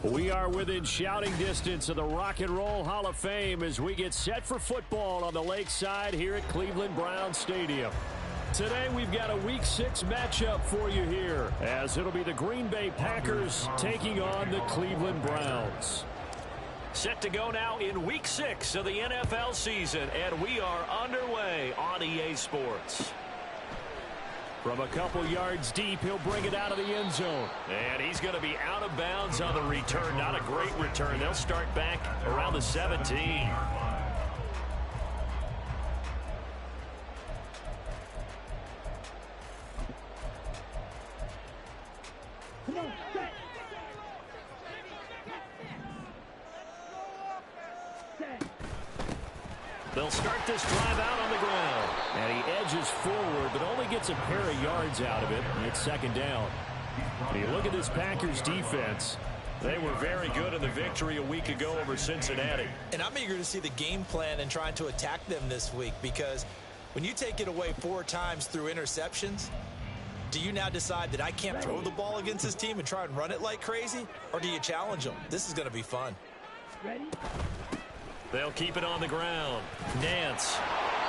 We are within shouting distance of the Rock and Roll Hall of Fame as we get set for football on the lakeside here at Cleveland Browns Stadium. Today we've got a Week 6 matchup for you here, as it'll be the Green Bay Packers taking on the Cleveland Browns. Set to go now in Week 6 of the NFL season, and we are underway on EA Sports. From a couple yards deep, he'll bring it out of the end zone. And he's going to be out of bounds on the return. Not a great return. They'll start back around the 17. They'll start this drive out on the ground. And he edges forward, but only gets a pair of yards out of it. And it's second down. And you look at this Packers defense. They were very good in the victory a week ago over Cincinnati. And I'm eager to see the game plan and trying to attack them this week, because when you take it away 4 times through interceptions, do you now decide that I can't throw the ball against this team and try and run it like crazy? Or do you challenge them? This is going to be fun. Ready? They'll keep it on the ground. Nance.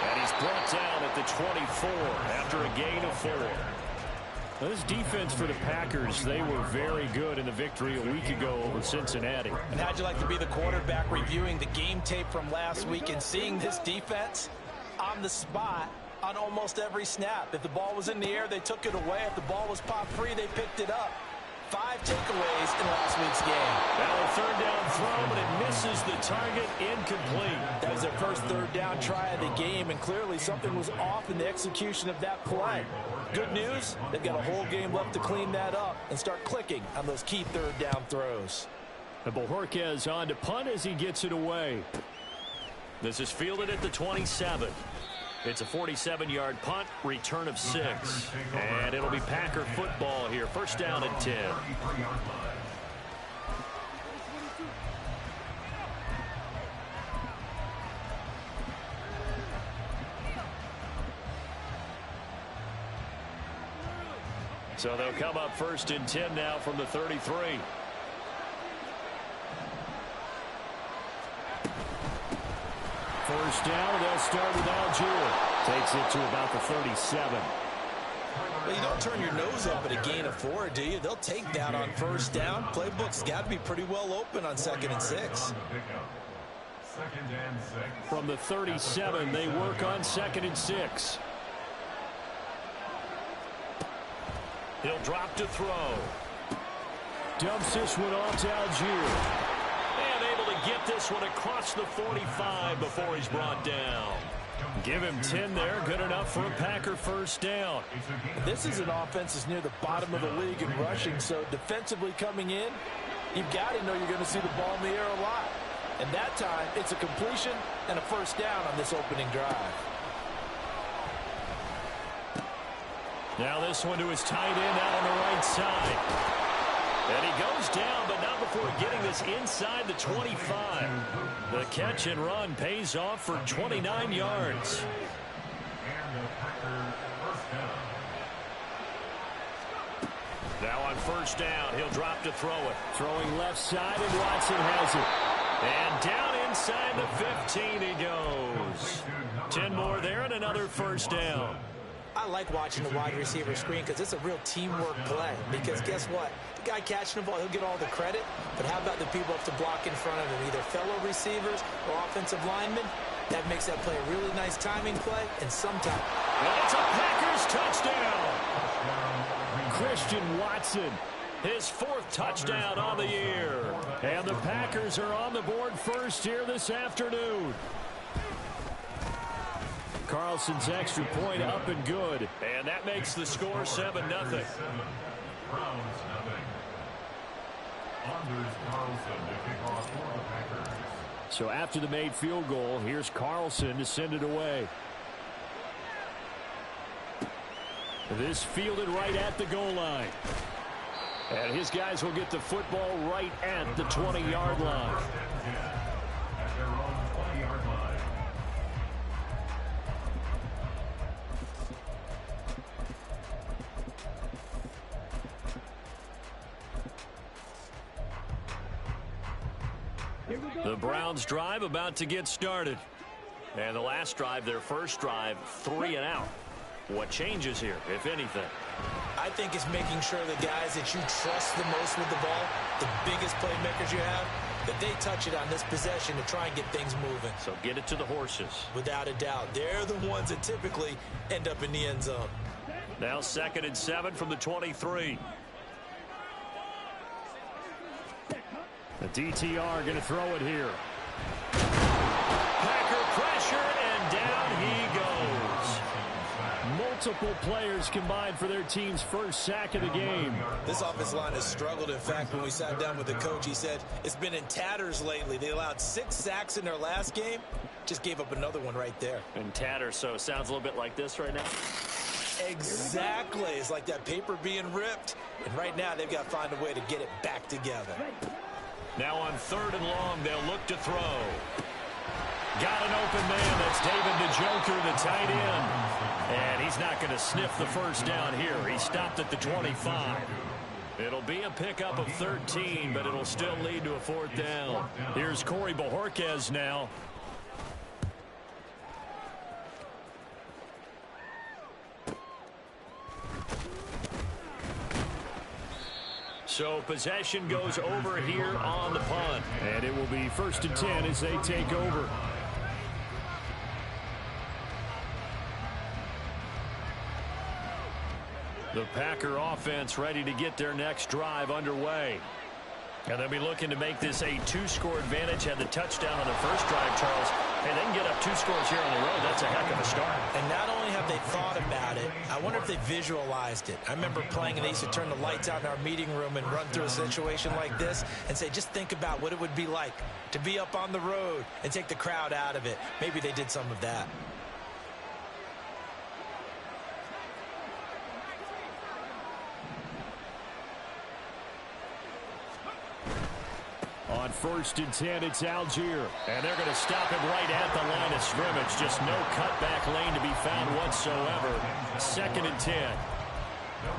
And he's brought down at the 24 after a gain of 4. Now, this defense for the Packers, they were very good in the victory a week ago over Cincinnati. And how'd you like to be the quarterback reviewing the game tape from last week and seeing this defense on the spot on almost every snap? If the ball was in the air, they took it away. If the ball was popped free, they picked it up. 5 takeaways in last week's game. Now a third down throw, but it misses the target, incomplete. That was their first third down try of the game, and clearly something was off in the execution of that play. Good news, they've got a whole game left to clean that up and start clicking on those key third down throws. And Bojorquez on to punt as he gets it away. This is fielded at the 27. It's a 47-yard punt, return of 6. And it'll be Packer football here. First down and 10. So they'll come up first and 10 now from the 33. First down, they'll start with Algier. Takes it to about the 37. Well, you don't turn your nose up at a gain of 4, do you? They'll take that on first down. Playbook's got to be pretty well open on 2nd and 6. From the 37, they work on 2nd and 6. He'll drop to throw. Dumps this one off to Algier. And able to get this one across the 45 before he's brought down. Give him 10 there. Good enough for a Packer first down. This is an offense that's near the bottom of the league in rushing, so defensively coming in, you've got to know you're going to see the ball in the air a lot. And that time, it's a completion and a first down on this opening drive. Now this one to his tight end out on the right side. And he goes down, but not before getting this inside the 25. The catch and run pays off for 29 yards. Now on first down, he'll drop to throw it. Throwing left side, and Watson has it. And down inside the 15 he goes. 10 more there and another first down. I like watching the wide receiver screen because it's a real teamwork play. Because guess what? The guy catching the ball, he'll get all the credit. But how about the people up to block in front of him? Either fellow receivers or offensive linemen. That makes that play a really nice timing play. And sometimes... And it's a Packers touchdown. Christian Watson, his 4th touchdown on the year. And the Packers are on the board first here this afternoon. Carlson's extra point up and good. And that makes the score 7-0. So after the made field goal, here's Carlson to send it away. This fielded right at the goal line. And his guys will get the football right at the 20-yard line. The Browns drive about to get started. And the last drive, their first drive, 3 and out. What changes here, if anything? I think it's making sure the guys that you trust the most with the ball, the biggest playmakers you have, that they touch it on this possession to try and get things moving. So get it to the horses. Without a doubt. They're the ones that typically end up in the end zone. Now 2nd and 7 from the 23. The DTR going to throw it here. Packer pressure, and down he goes. Multiple players combined for their team's first sack of the game. This offensive line has struggled. In fact, when we sat down with the coach, he said it's been in tatters lately. They allowed 6 sacks in their last game. Just gave up another one right there. In tatters, so it sounds a little bit like this right now. Exactly. It's like that paper being ripped. And right now, they've got to find a way to get it back together. Now on 3rd and long, they'll look to throw. Got an open man. That's David Njoku, the tight end. And he's not going to sniff the first down here. He stopped at the 25. It'll be a pickup of 13, but it'll still lead to a 4th down. Here's Corey Bojorquez now. So possession goes over here on the punt. And it will be 1st and 10 as they take over. The Packer offense ready to get their next drive underway. And they'll be looking to make this a 2-score advantage. Had the touchdown on their first drive, Charles. Hey, they can get up 2 scores here on the road. That's a heck of a start. And not only have they thought about it, I wonder if they visualized it. I remember playing, and they used to turn the lights out in our meeting room and run through a situation like this and say, just think about what it would be like to be up on the road and take the crowd out of it. Maybe they did some of that. On 1st and 10, it's Algier. And they're going to stop him right at the line of scrimmage. Just no cutback lane to be found whatsoever. 2nd and 10.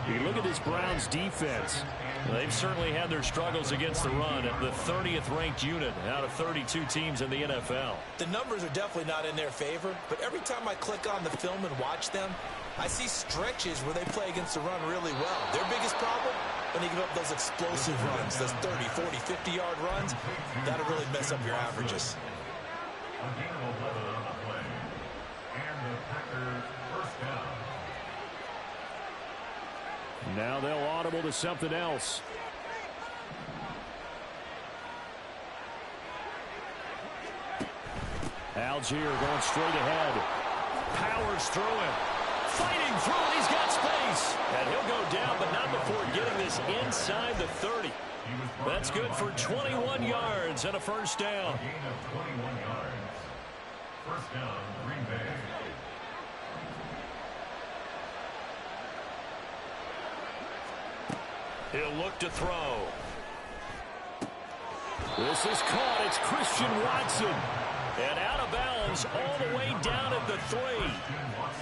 You look at this Browns defense. They've certainly had their struggles against the run. The 30th ranked unit out of 32 teams in the NFL. The numbers are definitely not in their favor, but every time I click on the film and watch them, I see stretches where they play against the run really well. Their biggest problem, when they give up those explosive runs, those 30, 40, 50-yard runs, that'll really mess up your averages. Now they'll audible to something else. Algier going straight ahead. Powers through him. Fighting through it. He's got space. And he'll go down, but not before getting this inside the 30. That's good for 21 yards and a first down. First down, Green Bay. He'll look to throw. This is caught. It's Christian Watson. And out of bounds all the way down at the 3.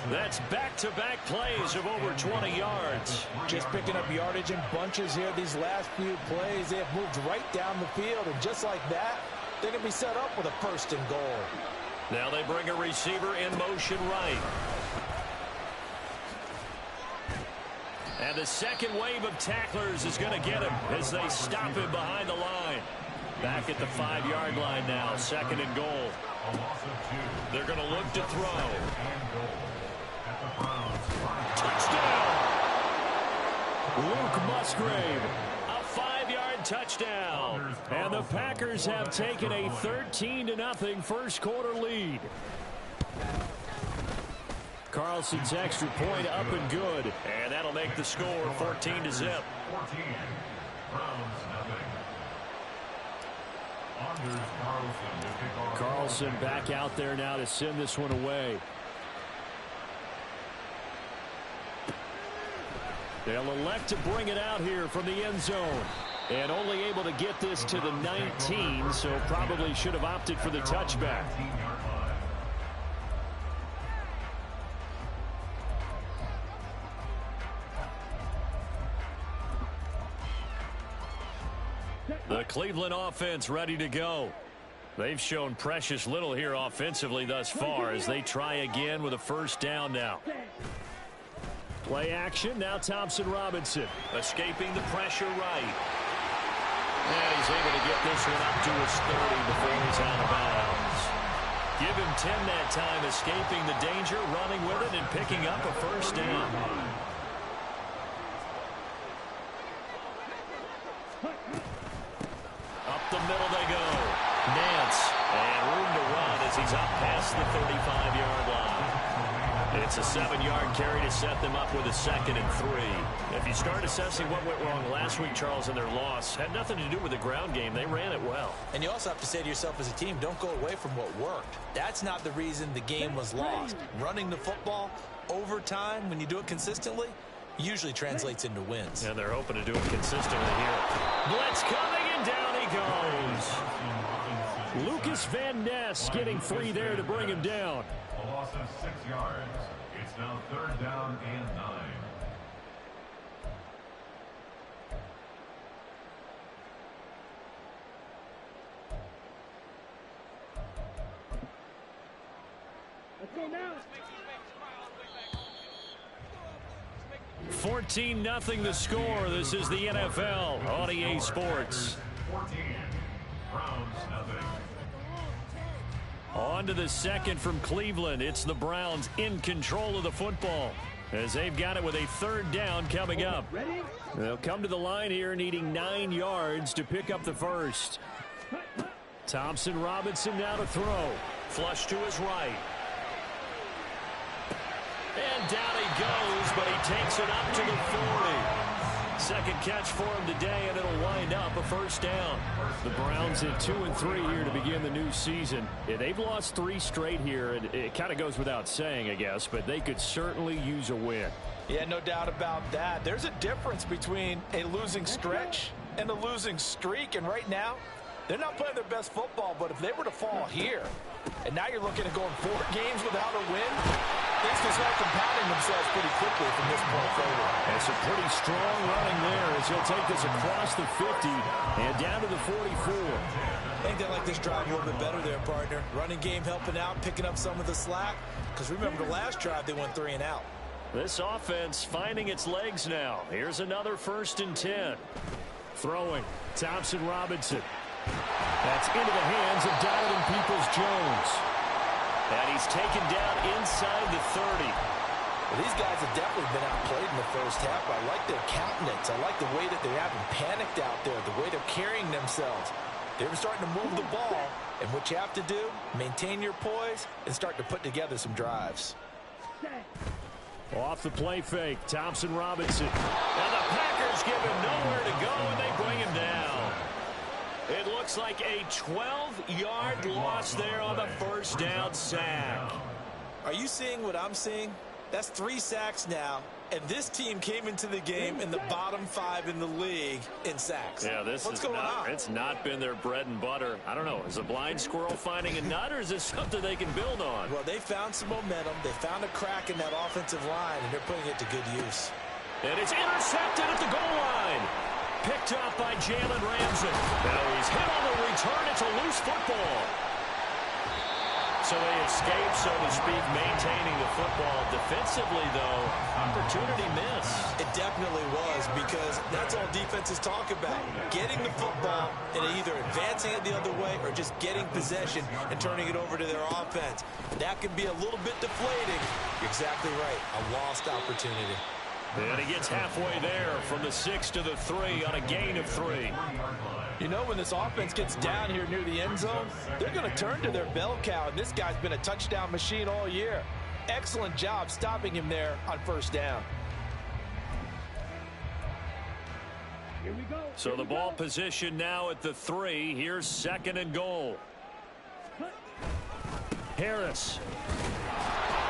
That's back-to-back plays of over 20 yards. Just picking up yardage in bunches here. These last few plays, they have moved right down the field. And just like that, they're going to be set up with a 1st and goal. Now they bring a receiver in motion right. And the second wave of tacklers is going to get him as they stop him behind the line. Back at the 5-yard line now, 2nd and goal. They're going to look to throw. Touchdown! Luke Musgrave, a 5-yard touchdown. And the Packers have taken a 13-0 first quarter lead. Carlson's extra point up and good. And that'll make the score 14-0. Carlson back out there now to send this one away. They'll elect to bring it out here from the end zone. And only able to get this to the 19, so probably should have opted for the touchback. The Cleveland offense ready to go. They've shown precious little here offensively thus far as they try again with a first down now. Play action. Now Thompson Robinson escaping the pressure right. And he's able to get this one up to his 30 before he's out of bounds. Give him 10 that time, escaping the danger, running with it, and picking up a first down. Up the middle they go. Nance, and room to run as he's up past the 35-yard line. It's a 7-yard carry to set them up with a 2nd and 3. If you start assessing what went wrong last week, Charles, in their loss, had nothing to do with the ground game. They ran it well. And you also have to say to yourself as a team, don't go away from what worked. That's not the reason the game was lost. Running the football over time, when you do it consistently, usually translates into wins. And they're hoping to do it consistently here. Blitz coming, and down he goes. Lucas Van Ness getting free there to bring him down. A loss of 6 yards. It's now 3rd down and 9. Let's go now. 14-0 the score. This is the NFL on EA Sports. 14. Browns nothing. On to the second from Cleveland. It's the Browns in control of the football as they've got it with a 3rd down coming up. They'll come to the line here needing 9 yards to pick up the first. Thompson Robinson now to throw. Flush to his right. And down he goes, but he takes it up to the 40. Second catch for him today, and it'll wind up a first down. The Browns at 2-3 here to begin the new season. Yeah, they've lost 3 straight here, and it kind of goes without saying, I guess, but they could certainly use a win. Yeah, no doubt about that. There's a difference between a losing stretch and a losing streak, and right now, they're not playing their best football, but if they were to fall here, and now you're looking at going 4 games without a win, things can start compounding themselves pretty quickly from this point forward. And some pretty strong running there as he'll take this across the 50 and down to the 44. I think they like this drive a little bit better there, partner. Running game helping out, picking up some of the slack. Because remember the last drive, they went 3 and out. This offense finding its legs now. Here's another 1st and 10. Throwing. Thompson Robinson. That's into the hands of Donovan Peoples-Jones. And he's taken down inside the 30. Well, these guys have definitely been outplayed in the first half. I like their countenance. I like the way that they haven't panicked out there, the way they're carrying themselves. They're starting to move the ball, and what you have to do, maintain your poise and start to put together some drives. Off the play fake, Thompson Robinson. And the Packers give him nowhere to go, and they bring him down. It looks like a 12-yard loss there on the first down sack. Are you seeing what I'm seeing? That's 3 sacks now, and this team came into the game in the bottom 5 in the league in sacks. Yeah, What's going on? It's not been their bread and butter. I don't know. Is a blind squirrel finding a nut, or is this something they can build on? Well, they found some momentum. They found a crack in that offensive line, and they're putting it to good use. And it's intercepted at the goal line. Picked up by Jalen Ramsey. Now he's hit on the return. It's a loose football. So they escape, so to speak, maintaining the football. Defensively, though, opportunity missed. It definitely was, because that's all defenses talk about. Getting the football and either advancing it the other way or just getting possession and turning it over to their offense. That can be a little bit deflating. You're exactly right. A lost opportunity. And he gets halfway there from the 6 to the 3 on a gain of 3. You know, when this offense gets down here near the end zone, they're going to turn to their bell cow, and this guy's been a touchdown machine all year. Excellent job stopping him there on first down. Here we go. So the ball position now at the 3. Here's 2nd and goal. Harris.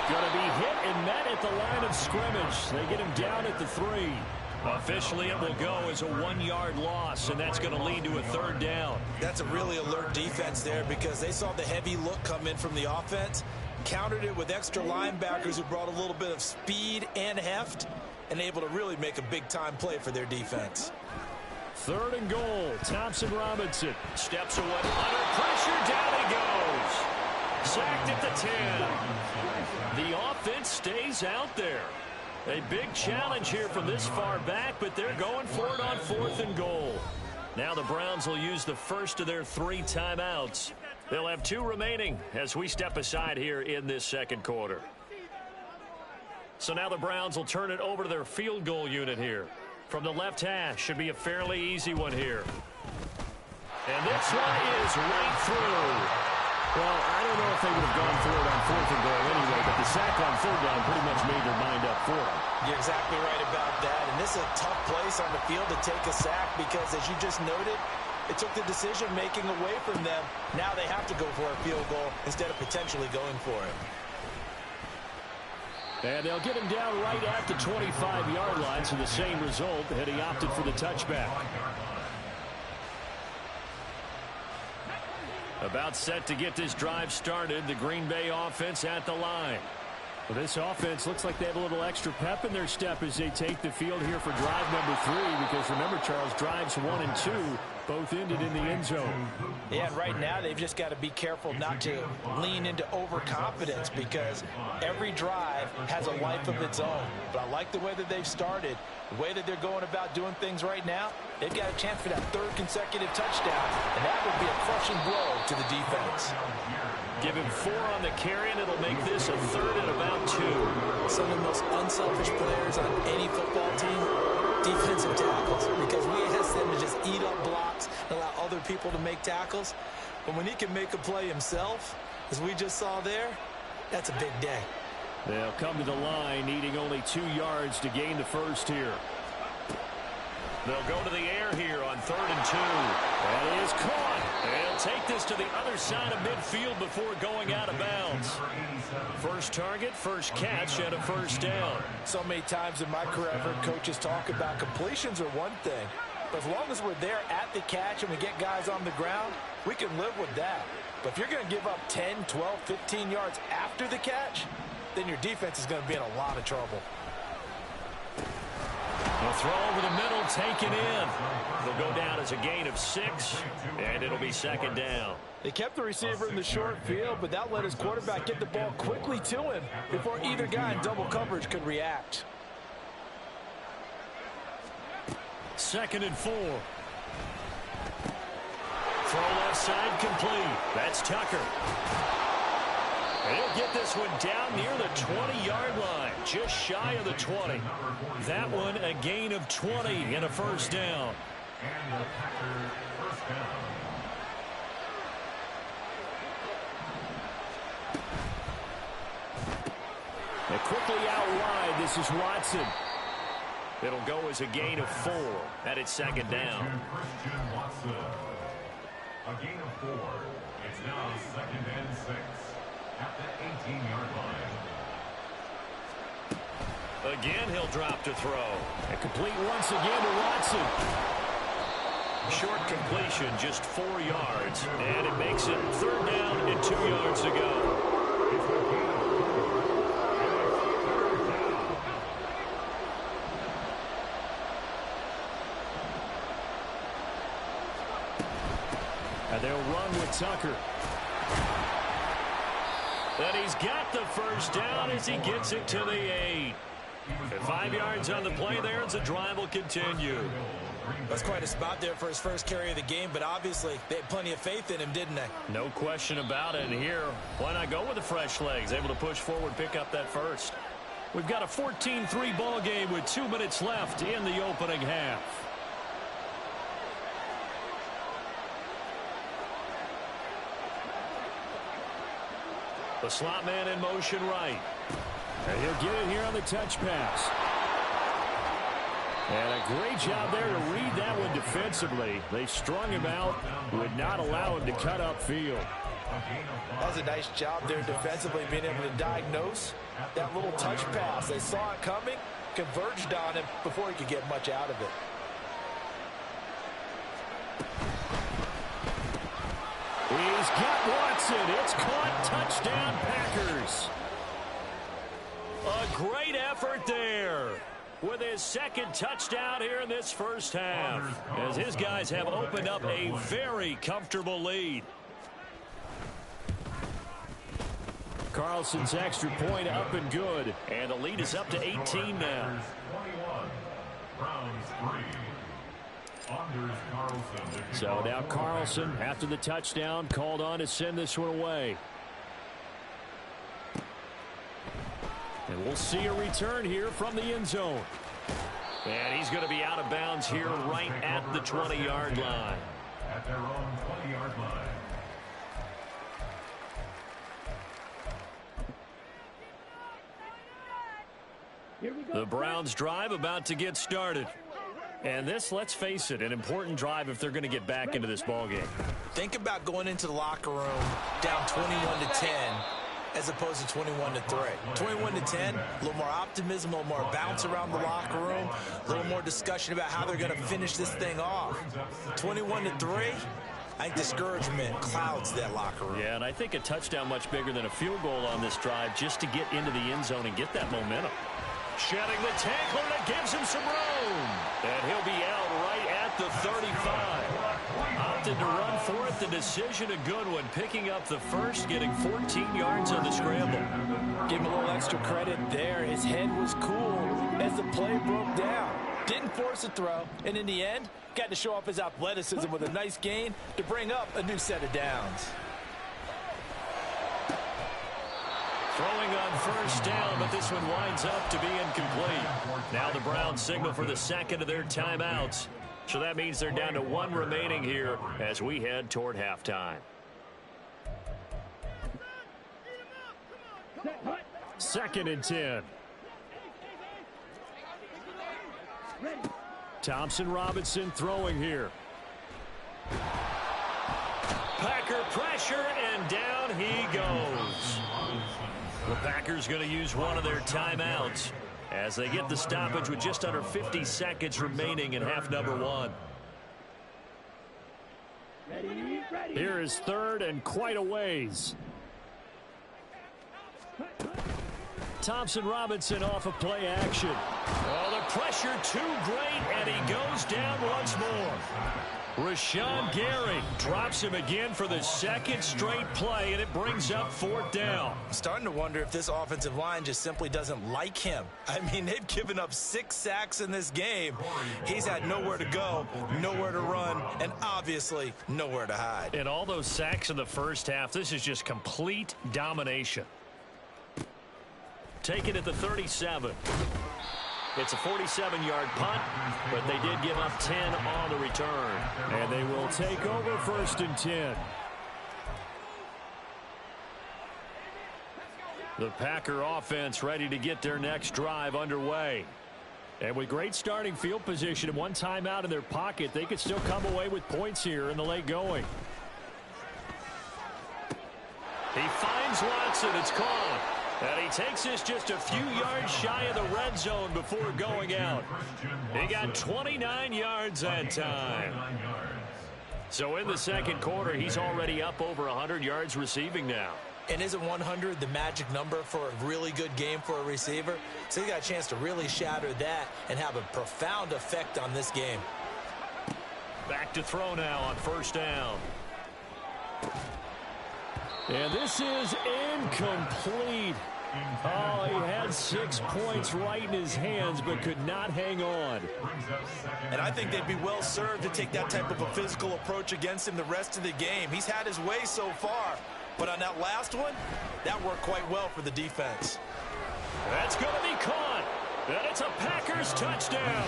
Going to be hit and met at the line of scrimmage. They get him down at the 3. Officially, it will go as a 1-yard loss, and that's going to lead to a 3rd down. That's a really alert defense there, because they saw the heavy look come in from the offense, countered it with extra linebackers who brought a little bit of speed and heft, and able to really make a big-time play for their defense. 3rd and goal. Thompson Robinson steps away under pressure. Down he goes. Sacked at the 10. The offense stays out there. A big challenge here from this far back, but they're going for it on 4th and goal. Now the Browns will use the first of their 3 timeouts. They'll have 2 remaining as we step aside here in this second quarter. So now the Browns will turn it over to their field goal unit here. From the left hash, should be a fairly easy one here. And this one is right through. Well, I don't know if they would have gone for it on 4th and goal anyway, but the sack on 3rd down pretty much made their mind up for it. You're exactly right about that. And this is a tough place on the field to take a sack because, as you just noted, it took the decision-making away from them. Now they have to go for a field goal instead of potentially going for it. And they'll get him down right at the 25-yard line, so the same result had he opted for the touchback. About set to get this drive started, the Green Bay offense at the line. Well, this offense looks like they have a little extra pep in their step as they take the field here for drive number 3, because remember, Charles, drives 1 and 2 both ended in the end zone. Yeah, and right now they've just got to be careful not to lean into overconfidence because every drive has a life of its own. But I like the way that they've started, the way that they're going about doing things right now. They've got a chance for that 3rd consecutive touchdown, and that would be a crushing blow to the defense. Give him 4 on the carry, and it'll make this a 3rd and about 2. Some of the most unselfish players on any football team, defensive tackles, because we ask them to just eat up blocks and allow other people to make tackles. But when he can make a play himself, as we just saw there, that's a big day. They'll come to the line, needing only 2 yards to gain the first here. They'll go to the air here on 3rd and 2. That is caught. They'll take this to the other side of midfield before going out of bounds. First target, first catch, and a first down. So many times in my career, I've heard coaches talk about completions are one thing. But as long as we're there at the catch and we get guys on the ground, we can live with that. But if you're going to give up 10, 12, 15 yards after the catch, then your defense is going to be in a lot of trouble. They'll throw over the middle, taken in. They'll go down as a gain of 6, and it'll be 2nd down. They kept the receiver in the short field, but that let his quarterback get the ball quickly to him before either guy in double coverage could react. 2nd and 4. Throw left side complete. That's Tucker. And he'll get this one down near the 20-yard line, just shy of the 20. That one a gain of 20 and a first down. And the Packers first down. And quickly out wide, this is Watson. It'll go as a gain of 4 at its 2nd down. Christian Watson. A gain of 4. It's now 2nd and 6 at the 18-yard line. Again, he'll drop to throw. And complete once again to Watson. Short completion, just 4 yards. And it makes it 3rd down and 2 yards to go. And they'll run with Tucker. And he's got the first down as he gets it to the 8. And 5 yards on the play there as the drive will continue. That's quite a spot there for his first carry of the game, but obviously they had plenty of faith in him, didn't they? No question about it. And here, why not go with the fresh legs? Able to push forward, pick up that first. We've got a 14-3 ball game with 2 minutes left in the opening half. The slot man in motion right. And he'll get it here on the touch pass. And a great job there to read that one defensively. They strung him out, would not allow him to cut upfield. That was a nice job there defensively, being able to diagnose that little touch pass. They saw it coming, converged on him before he could get much out of it. He's got Watson. It's caught. Touchdown, Packers. A great effort there. with his second touchdown here in this first half, as his guys have opened up a very comfortable lead. Carlson's extra point up and good, and the lead is up to 18 now. So now Carlson, after the touchdown, called on to send this one away. And we'll see a return here from the end zone. And he's going to be out of bounds here right at the 20-yard line. At their own 20-yard line. The Browns drive about to get started. And this, let's face it, an important drive if they're going to get back into this ballgame. Think about going into the locker room down 21-10 as opposed to 21-3. 21-10, a little more optimism, a little more bounce around the locker room, a little more discussion about how they're going to finish this thing off. 21-3, I think discouragement clouds that locker room. Yeah, and I think a touchdown much bigger than a field goal on this drive just to get into the end zone and get that momentum. Shedding the tackler, that gives him some room. And he'll be out right at the 35. Opted to run for it. The decision a good one. Picking up the first, getting 14 yards on the scramble. Give him a little extra credit there. His head was cool as the play broke down. Didn't force a throw. And in the end, got to show off his athleticism with a nice gain to bring up a new set of downs. Throwing on first down, but this one winds up to be incomplete. Now the Browns signal for the second of their timeouts. So that means they're down to one remaining here as we head toward halftime. Second and 10. Thompson Robinson throwing here. Packer pressure, and down he goes. The Packers going to use one of their timeouts as they get the stoppage with just under 50 seconds remaining in half number one. Here is third and quite a ways. Thompson Robinson off of play action. Oh, the pressure too great, and he goes down once more. Rashawn Gary drops him again for the second straight play, and it brings up fourth down. I'm starting to wonder if this offensive line just simply doesn't like him. I mean, they've given up 6 sacks in this game. He's had nowhere to go, nowhere to run, and obviously nowhere to hide. And all those sacks in the first half, this is just complete domination. Taken at the 37. It's a 47-yard punt, but they did give up 10 on the return. And they will take over first and 10. The Packer offense ready to get their next drive underway. And with great starting field position and one timeout in their pocket, they could still come away with points here in the late going. He finds Watson. It's caught. And he takes this just a few yards shy of the red zone before going out. He got 29 yards that time. So in the second quarter, he's already up over 100 yards receiving now. And isn't 100 the magic number for a really good game for a receiver? So he got a chance to really shatter that and have a profound effect on this game. Back to throw now on first down. And this is incomplete. Oh, he had 6 points right in his hands, but could not hang on. And I think they'd be well served to take that type of a physical approach against him the rest of the game. He's had his way so far, but on that last one, that worked quite well for the defense. That's going to be caught. And it's a Packers touchdown.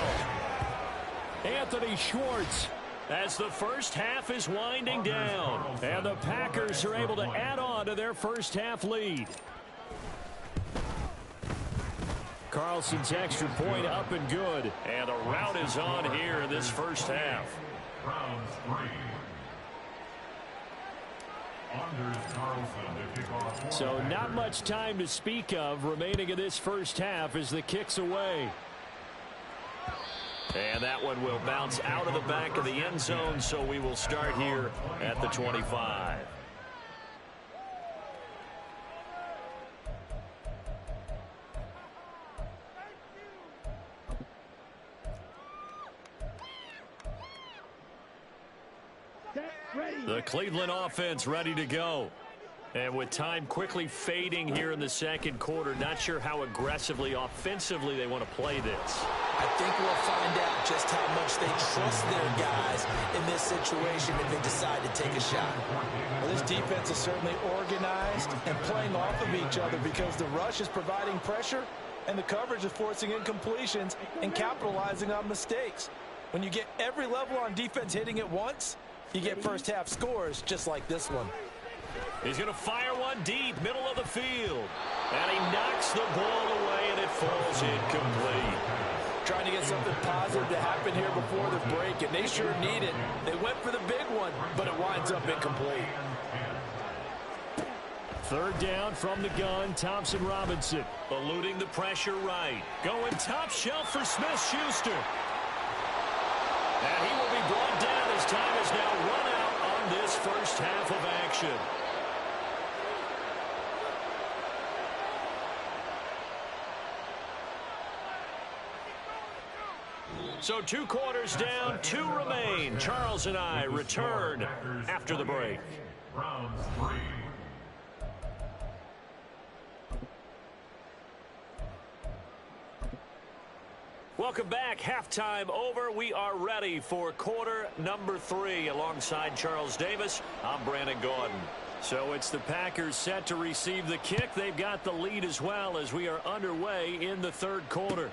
Anthony Schwartz, as the first half is winding down. And the Packers are able to add on to their first half lead. Carlson's extra point up and good. And the rout is on here in this first half. Browns 3. So not much time to speak of remaining in this first half as the kick's away. And that one will bounce out of the back of the end zone, so we will start here at the 25. The Cleveland offense ready to go. And with time quickly fading here in the second quarter, not sure how aggressively, offensively they want to play this. I think we'll find out just how much they trust their guys in this situation if they decide to take a shot. Well, this defense is certainly organized and playing off of each other because the rush is providing pressure and the coverage is forcing incompletions and capitalizing on mistakes. When you get every level on defense hitting at once, you get first half scores just like this one. He's going to fire one deep, middle of the field. And he knocks the ball away, and it falls incomplete. Trying to get something positive to happen here before the break, and they sure need it. They went for the big one, but it winds up incomplete. Third down from the gun, Thompson Robinson. Eluding the pressure right. Going top shelf for Smith-Schuster. And he will be brought down as time is now run out on this first half of action. So 2 quarters down, 2 remain. Charles and I return after the break. Browns 3. Welcome back. Halftime over. We are ready for quarter number 3. Alongside Charles Davis, I'm Brandon Gordon. So it's the Packers set to receive the kick. They've got the lead as well as we are underway in the third quarter.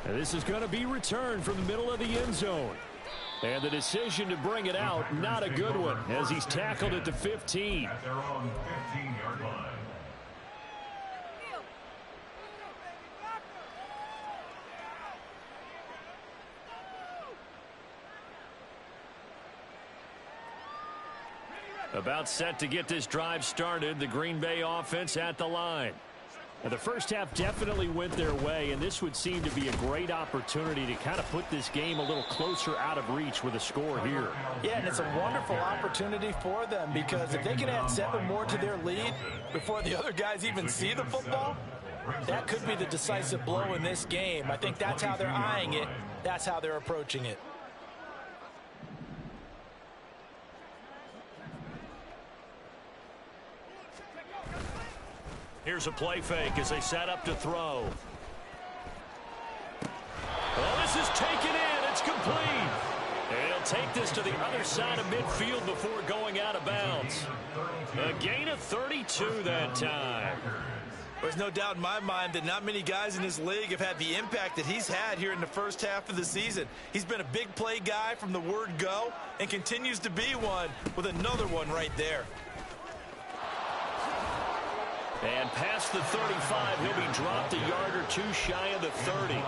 And this is going to be returned from the middle of the end zone. And the decision to bring it out, not a good one, as he's tackled at the 15. At their own 15-yard line. About set to get this drive started, the Green Bay offense at the line. Now, the first half definitely went their way, and this would seem to be a great opportunity to kind of put this game a little closer out of reach with a score here. Yeah, and it's a wonderful opportunity for them because if they can add 7 more to their lead before the other guys even see the football, that could be the decisive blow in this game. I think that's how they're eyeing it. That's how they're approaching it. Here's a play fake as they set up to throw. Oh, this is taken in. It's complete. And he'll take this to the other side of midfield before going out of bounds. A gain of 32 that time. There's no doubt in my mind that not many guys in this league have had the impact that he's had here in the first half of the season. He's been a big play guy from the word go and continues to be one with another one right there. And past the 35, he'll be dropped a yard or 2 shy of the 30.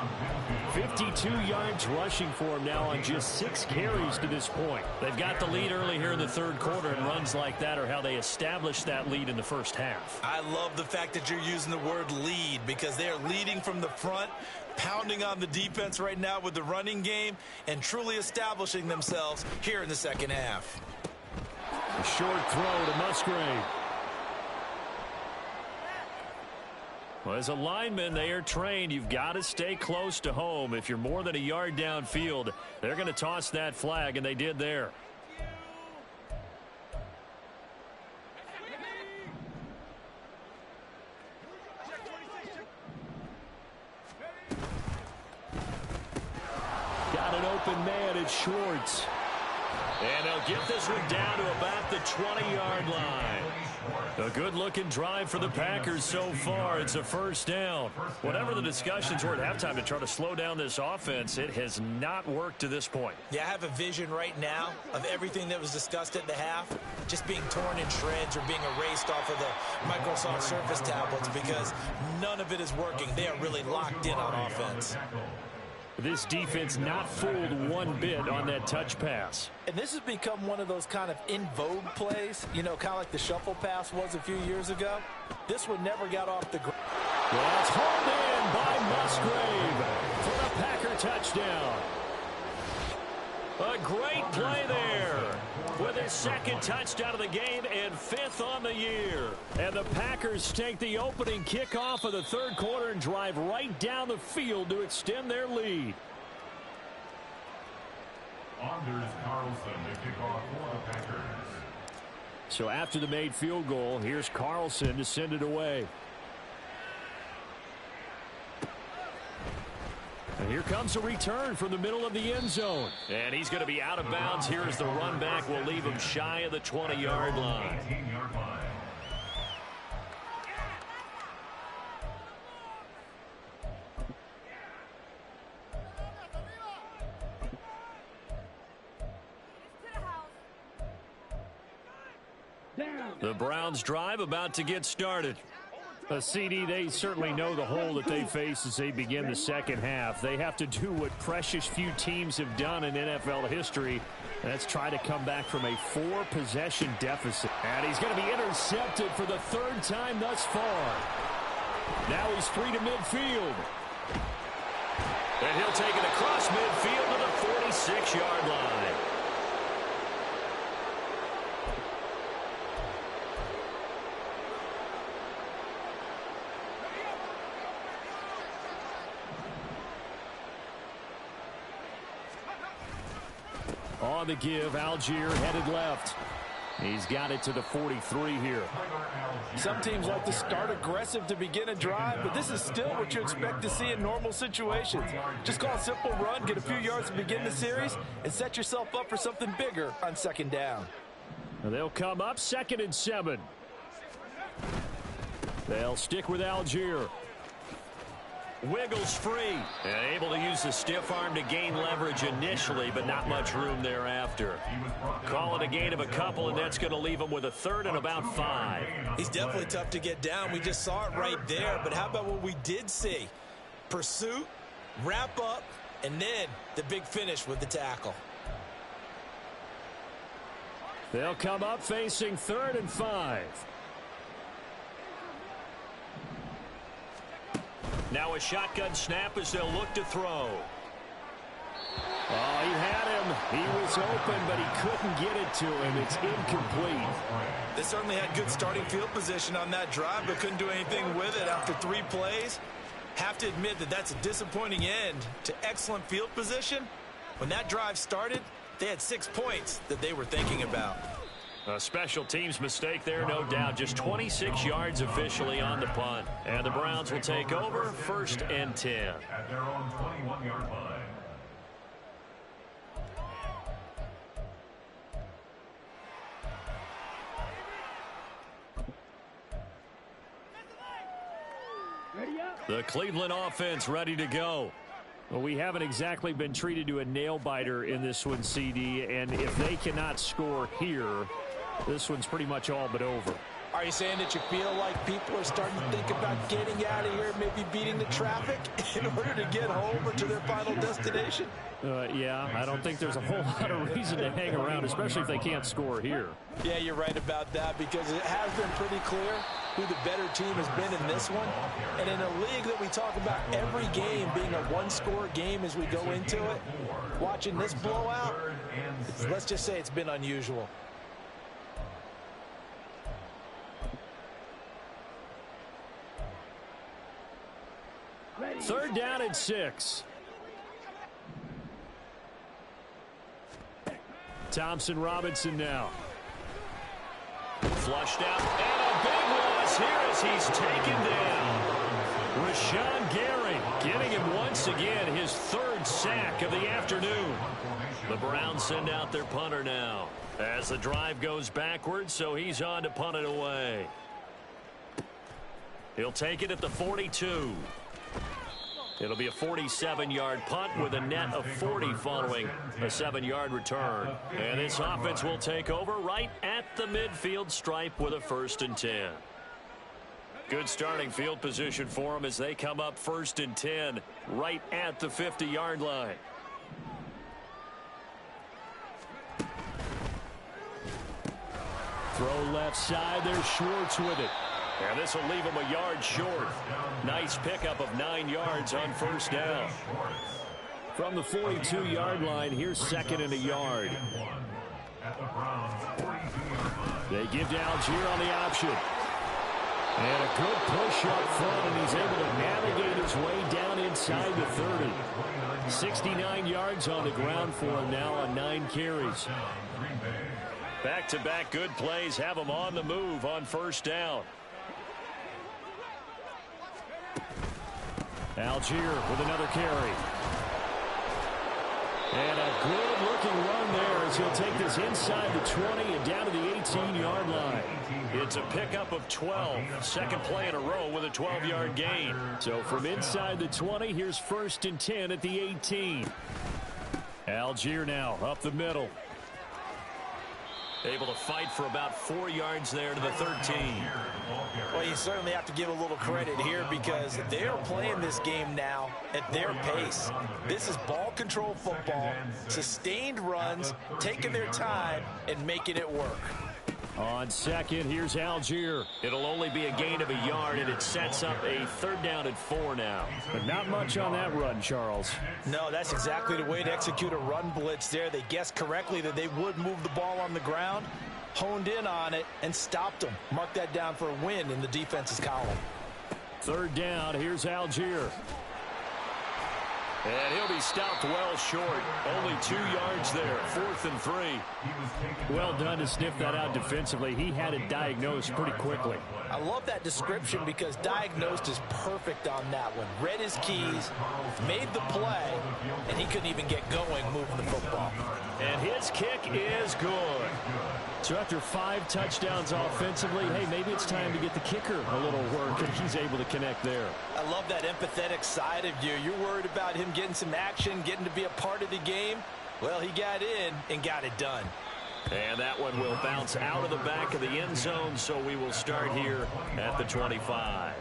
52 yards rushing for him now on just 6 carries to this point. They've got the lead early here in the third quarter, and runs like that are how they established that lead in the first half. I love the fact that you're using the word lead because they're leading from the front, pounding on the defense right now with the running game, and truly establishing themselves here in the second half. A short throw to Musgrave. Well, as a lineman, they are trained. You've got to stay close to home. If you're more than a yard downfield, they're going to toss that flag, and they did there. Got an open man at Schwartz. And they'll get this one down to about the 20-yard line. A good-looking drive for the Packers so far. It's a first down. Whatever the discussions were at halftime to try to slow down this offense, it has not worked to this point. Yeah, I have a vision right now of everything that was discussed at the half just being torn in shreds or being erased off of the Microsoft Surface tablets because none of it is working. They are really locked in on offense. This defense not fooled one bit on that touch pass. And this has become one of those kind of in vogue plays, you know, kind of like the shuffle pass was a few years ago. This one never got off the ground. Well, it's hauled in by Musgrave for the Packer touchdown. A great play there with his second touchdown of the game and 5th on the year. And the Packers take the opening kickoff of the third quarter and drive right down the field to extend their lead. Anders Carlson to kick off for the Packers. So after the made field goal, here's Carlson to send it away. And here comes a return from the middle of the end zone. And he's going to be out of bounds. Here's the run back. Will leave him shy of the 20-yard line. 18-yard line. The Browns drive about to get started. CD, they certainly know the hole that they face as they begin the second half. They have to do what precious few teams have done in NFL history. That's try to come back from a 4-possession deficit. And he's going to be intercepted for the 3rd time thus far. Now he's free to midfield. And he'll take it across midfield to the 46-yard line. On the give, Algier headed left. He's got it to the 43 here. Some teams like to start aggressive to begin a drive, but this is still what you expect to see in normal situations. Just call a simple run, get a few yards to begin the series, and set yourself up for something bigger on second down. And they'll come up 2nd and 7. They'll stick with Algier. Wiggles free. And able to use the stiff arm to gain leverage initially, but not much room thereafter. Call it a gain of a couple, and that's going to leave him with a 3rd and about 5. He's definitely tough to get down. We just saw it right there. But how about what we did see? Pursuit, wrap up, and then the big finish with the tackle. They'll come up facing 3rd and 5. Now a shotgun snap as they'll look to throw. Oh, he had him. He was open, but he couldn't get it to him. It's incomplete. They certainly had good starting field position on that drive, but couldn't do anything with it after 3 plays. Have to admit that that's a disappointing end to excellent field position. When that drive started, they had 6 points that they were thinking about. A special teams mistake there, no doubt. Just 26 yards officially on the punt. And the Browns will take over 1st and 10. At their own 21-yard line. Ready up. The Cleveland offense ready to go. Well, we haven't exactly been treated to a nail-biter in this one, CD, and if they cannot score here, this one's pretty much all but over. Are you saying that you feel like people are starting to think about getting out of here, maybe beating the traffic in order to get home or to their final destination? Yeah, I don't think there's a whole lot of reason to hang around, especially if they can't score here. Yeah, you're right about that, because it has been pretty clear who the better team has been in this one. And in a league that we talk about every game being a one-score game as we go into it, watching this blowout, let's just say it's been unusual. Ready. 3rd down and 6. Thompson Robinson now. Flushed out, and a big loss here as he's taken down. Rashawn Gary getting him once again, his 3rd sack of the afternoon. The Browns send out their punter now as the drive goes backwards, so he's on to punt it away. He'll take it at the 42. It'll be a 47-yard punt with a net of 40 following a 7-yard return. And this offense will take over right at the midfield stripe with a 1st and 10. Good starting field position for them as they come up 1st and 10 right at the 50-yard line. Throw left side, there's Schwartz with it. And this will leave him a yard short. Nice pickup of 9 yards on 1st down. From the 42-yard line, here's 2nd and a yard. They give to Algier on the option. And a good push up front, and he's able to navigate his way down inside the 30. 69 yards on the ground for him now on 9 carries. Back-to-back good plays have him on the move on first down. Algier with another carry. And a good-looking run there as he'll take this inside the 20 and down to the 18-yard line. It's a pickup of 12. Second play in a row with a 12-yard gain. So from inside the 20, here's 1st and 10 at the 18. Algier now up the middle. Able to fight for about 4 yards there to the 13. Well, you certainly have to give a little credit here because they're playing this game now at their pace. This is ball control football, sustained runs, taking their time, and making it work. On second, here's Algier. It'll only be a gain of a yard, and it sets up a 3rd down and 4 now. But not much on that run, Charles. No, that's exactly the way to execute a run blitz there. They guessed correctly that they would move the ball on the ground, honed in on it, and stopped them. Mark that down for a win in the defense's column. 3rd down, here's Algier. And he'll be stopped well short. Only 2 yards there. 4th and 3. Well done to sniff that out defensively. He had it diagnosed pretty quickly. I love that description because diagnosed is perfect on that one. Read his keys, made the play, and he couldn't even get going moving the football. And his kick is good. So after 5 touchdowns offensively, hey, maybe it's time to get the kicker a little work, and he's able to connect there. I love that empathetic side of you. You're worried about him getting some action, getting to be a part of the game. Well, he got in and got it done. And that one will bounce out of the back of the end zone, so we will start here at the 25.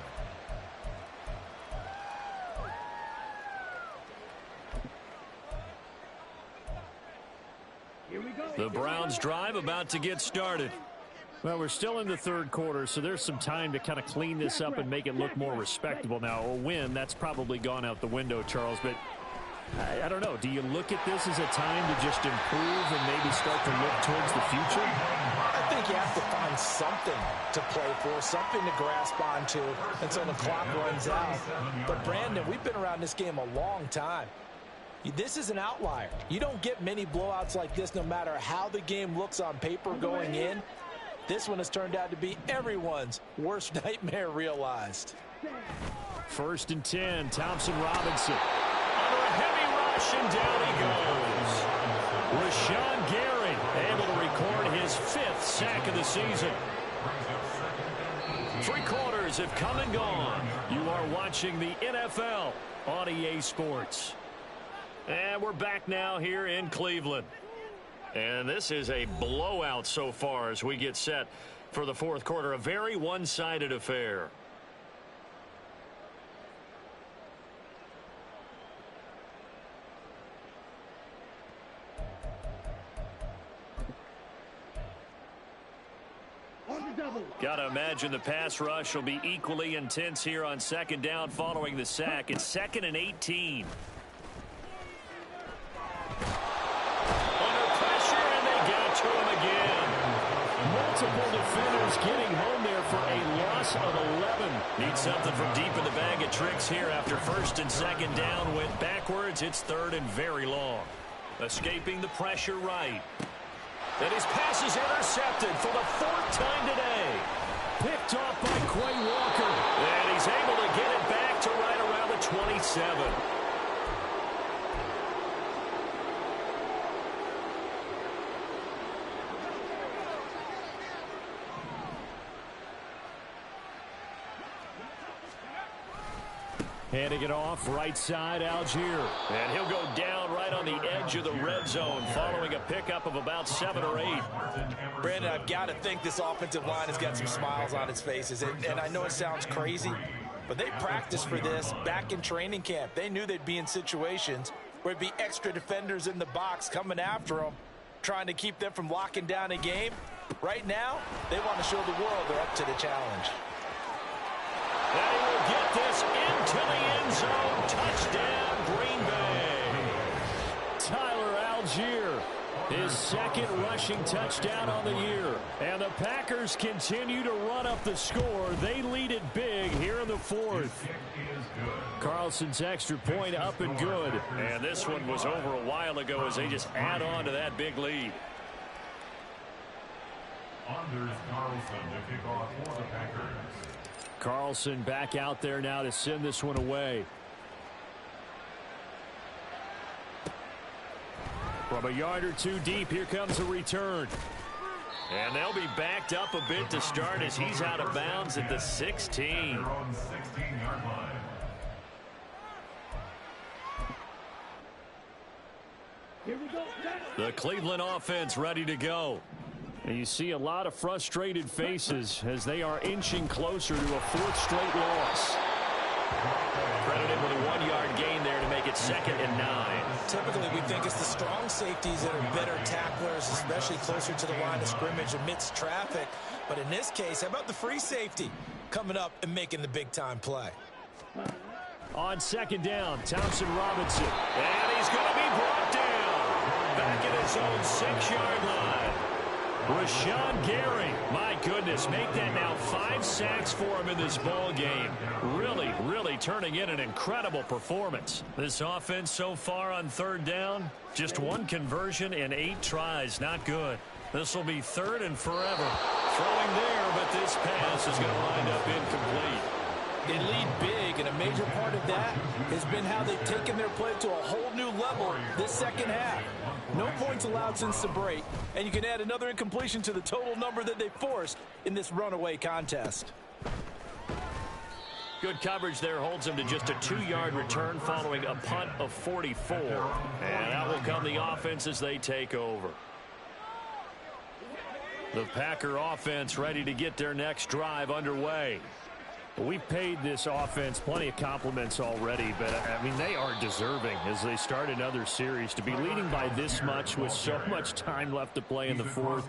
The Browns drive about to get started. Well, we're still in the 3rd quarter, so there's some time to kind of clean this up and make it look more respectable. Now, a win, that's probably gone out the window, Charles, but I don't know. Do you look at this as a time to just improve and maybe start to look towards the future? I think you have to find something to play for, something to grasp onto until the clock runs out. But, Brandon, we've been around this game a long time. This is an outlier. You don't get many blowouts like this no matter how the game looks on paper going in. This one has turned out to be everyone's worst nightmare realized. 1st and 10, Thompson Robinson. Under a heavy rush, and down he goes. Rashawn Gary able to record his 5th sack of the season. 3 quarters have come and gone. You are watching the NFL on EA Sports. And we're back now here in Cleveland. And this is a blowout so far as we get set for the 4th quarter. A very one-sided affair. Got to imagine the pass rush will be equally intense here on 2nd down following the sack. It's 2nd and 18. Multiple defenders getting home there for a loss of 11. Need something from deep in the bag of tricks here after 1st and 2nd down. Went backwards. It's 3rd and very long. Escaping the pressure right. And his pass is intercepted for the 4th time today. Picked off by Quay Walker. And he's able to get it back to right around the 27. Handing it off, right side, Algier. And he'll go down right on the edge of the red zone following a pickup of about 7 or 8. Brandon, I've got to think this offensive line has got some smiles on its faces. And I know it sounds crazy, but they practiced for this back in training camp. They knew they'd be in situations where it'd be extra defenders in the box coming after them, trying to keep them from locking down a game. Right now, they want to show the world they're up to the challenge. And he will get this into the end zone. Touchdown, Green Bay. Tyler Algier. His second rushing touchdown on the year. And the Packers continue to run up the score. They lead it big here in the fourth. Carlson's extra point up and good. And this one was over a while ago as they just add on to that big lead. Anders Carlson to kick off for the Packers. Carlson back out there now to send this one away. From a yard or two deep, here comes a return. And they'll be backed up a bit to start as he's out of bounds at the 16. They're on the 16-yard line. Here we go. The Cleveland offense ready to go. And you see a lot of frustrated faces as they are inching closer to a fourth straight loss. Credited with a 1-yard gain there to make it 2nd and 9. Typically, we think it's the strong safeties that are better tacklers, especially closer to the line of scrimmage amidst traffic. But in this case, how about the free safety coming up and making the big-time play? On 2nd down, Thompson Robinson. And he's going to be brought down back at his own 6-yard line. Rashawn Gary, my goodness, make that now 5 sacks for him in this ball game. Really turning in an incredible performance. This offense so far on 3rd down, just 1 conversion in 8 tries. Not good. This will be 3rd and forever. Throwing there, but this pass is going to wind up incomplete. They lead big, and a major part of that has been how they've taken their play to a whole new level this second half. No points allowed since the break, and you can add another incompletion to the total number that they forced in this runaway contest. Good coverage there holds him to just a 2-yard return following a punt of 44. And out will come the offense as they take over. The Packer offense ready to get their next drive underway. We've paid this offense plenty of compliments already, but, I mean, they are deserving as they start another series. To be leading by this much with so much time left to play in the fourth,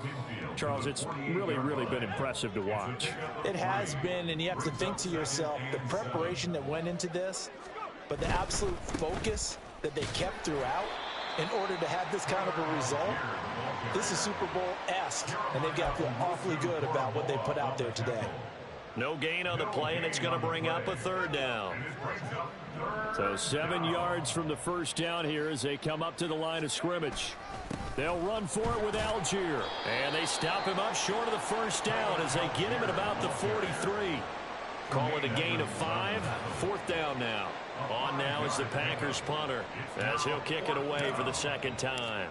Charles, it's really been impressive to watch. It has been, and you have to think to yourself, the preparation that went into this, but the absolute focus that they kept throughout in order to have this kind of a result. This is Super Bowl-esque, and they've got to feel awfully good about what they put out there today. No gain on the play, and it's going to bring up a 3rd down. So 7 yards from the first down here as they come up to the line of scrimmage. They'll run for it with Algier. And they stop him up short of the first down as they get him at about the 43. Call it a gain of 5. 4th down now. On now is the Packers punter as he'll kick it away for the 2nd time.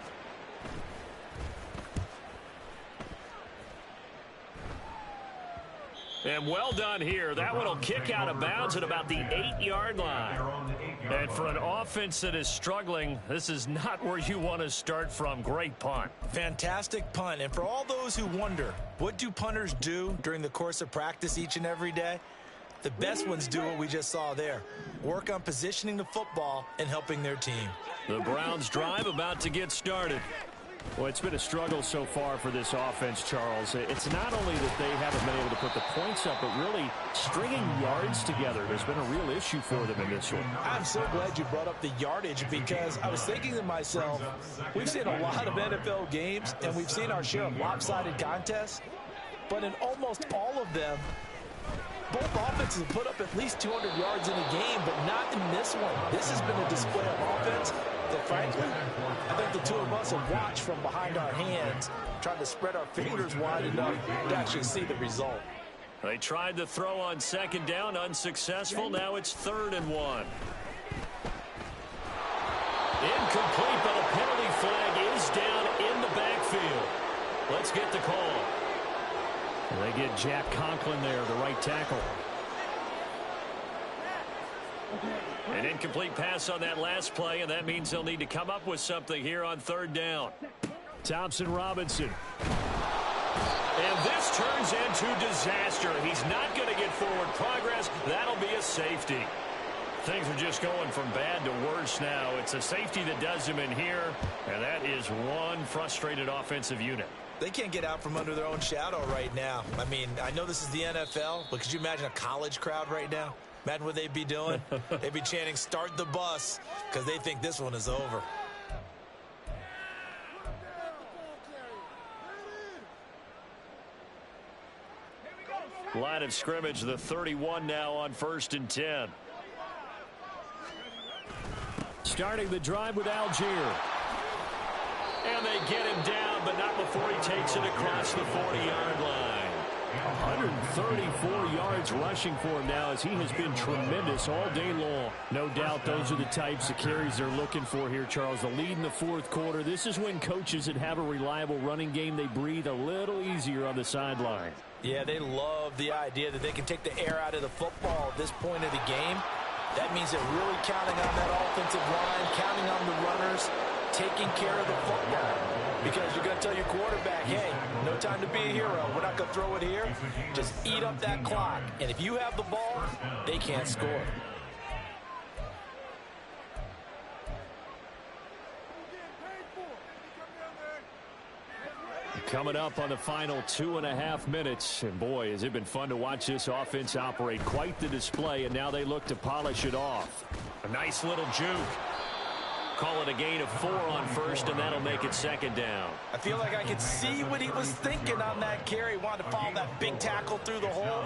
And well done here. That one will kick out of bounds at about the 8-yard line. And for an offense that is struggling, this is not where you want to start from. Great punt. Fantastic punt. And for all those who wonder, what do punters do during the course of practice each and every day? The best ones do what we just saw there. Work on positioning the football and helping their team. The Browns drive about to get started. Well, it's been a struggle so far for this offense, Charles. It's not only that they haven't been able to put the points up, but really stringing yards together has been a real issue for them in this one. I'm so glad you brought up the yardage because I was thinking to myself, we've seen a lot of NFL games and we've seen our share of lopsided contests, but in almost all of them, both offenses have put up at least 200 yards in a game, but not in this one. This has been a display of offense that, frankly, I think the two of us have watched from behind our hands, trying to spread our fingers wide enough to actually see the result. They tried to throw on 2nd down, unsuccessful. Now it's 3rd and 1. Incomplete, but a penalty flag is down in the backfield. Let's get the call. And they get Jack Conklin there, the right tackle. An incomplete pass on that last play, and that means they'll need to come up with something here on 3rd down. Thompson Robinson. And this turns into disaster. He's not going to get forward progress. That'll be a safety. Things are just going from bad to worse now. It's a safety that does him in here, and that is one frustrated offensive unit. They can't get out from under their own shadow right now. I mean, I know this is the NFL, but could you imagine a college crowd right now? Imagine what they'd be doing. They'd be chanting, "Start the bus," because they think this one is over. Line of scrimmage, the 31 now on 1st and 10. Starting the drive with Algier. And they get him down, but not before he takes it across the 40-yard line. 134 yards rushing for him now, as he has been tremendous all day long. No doubt those are the types of carries they're looking for here, Charles. The lead in the fourth quarter. This is when coaches that have a reliable running game, they breathe a little easier on the sideline. Yeah, they love the idea that they can take the air out of the football at this point of the game. That means they're really counting on that offensive line, counting on the runners, taking care of the football. Because you're going to tell your quarterback, hey, no time to be a hero. We're not going to throw it here. Just eat up that clock. And if you have the ball, they can't score. Coming up on the final 2.5 minutes. And boy, has it been fun to watch this offense operate. Quite the display, and now they look to polish it off. A nice little juke. Call it a gain of 4 on 1st, and that'll make it 2nd down. I feel like I could see what he was thinking on that carry. Wanted to follow that big tackle through the hole.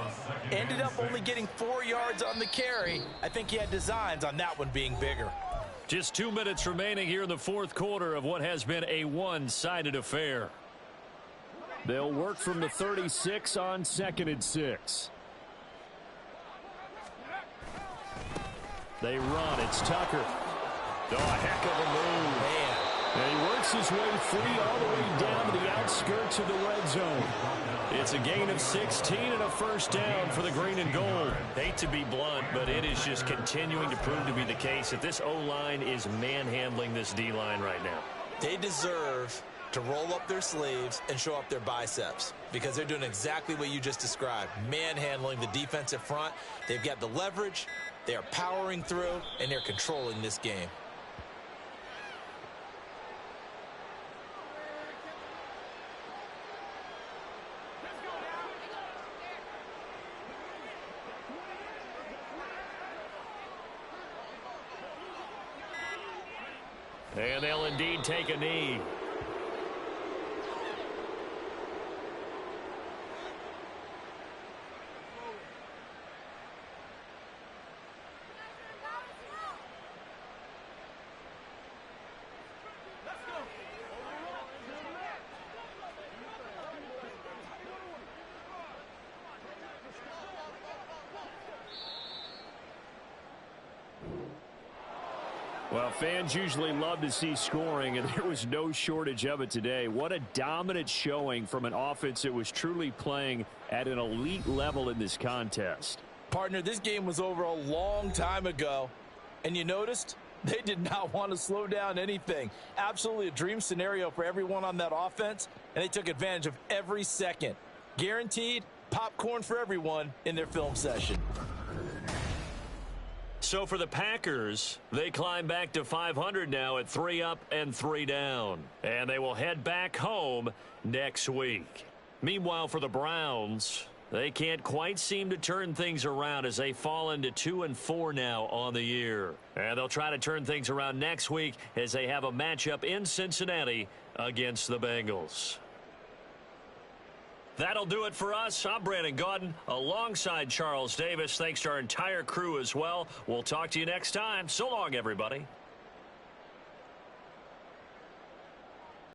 Ended up only getting 4 yards on the carry. I think he had designs on that one being bigger. Just 2 minutes remaining here in the fourth quarter of what has been a one-sided affair. They'll work from the 36 on 2nd and 6. They run. It's Tucker. Oh, a heck of a move. Man. And he works his way free all the way down to the outskirts of the red zone. It's a gain of 16 and a 1st down for the green and gold. Hate to be blunt, but it is just continuing to prove to be the case that this O-line is manhandling this D-line right now. They deserve to roll up their sleeves and show up their biceps, because they're doing exactly what you just described, manhandling the defensive front. They've got the leverage, they are powering through, and they're controlling this game. And they'll indeed take a knee. Well, fans usually love to see scoring, and there was no shortage of it today. What a dominant showing from an offense that was truly playing at an elite level in this contest. Partner, this game was over a long time ago, and you noticed they did not want to slow down anything. Absolutely a dream scenario for everyone on that offense, and they took advantage of every second. Guaranteed popcorn for everyone in their film session. So for the Packers, they climb back to 500 now at 3 up and 3 down. And they will head back home next week. Meanwhile, for the Browns, they can't quite seem to turn things around as they fall into 2-4 now on the year. And they'll try to turn things around next week as they have a matchup in Cincinnati against the Bengals. That'll do it for us. I'm Brandon Gaudin alongside Charles Davis. Thanks to our entire crew as well. We'll talk to you next time. So long, everybody.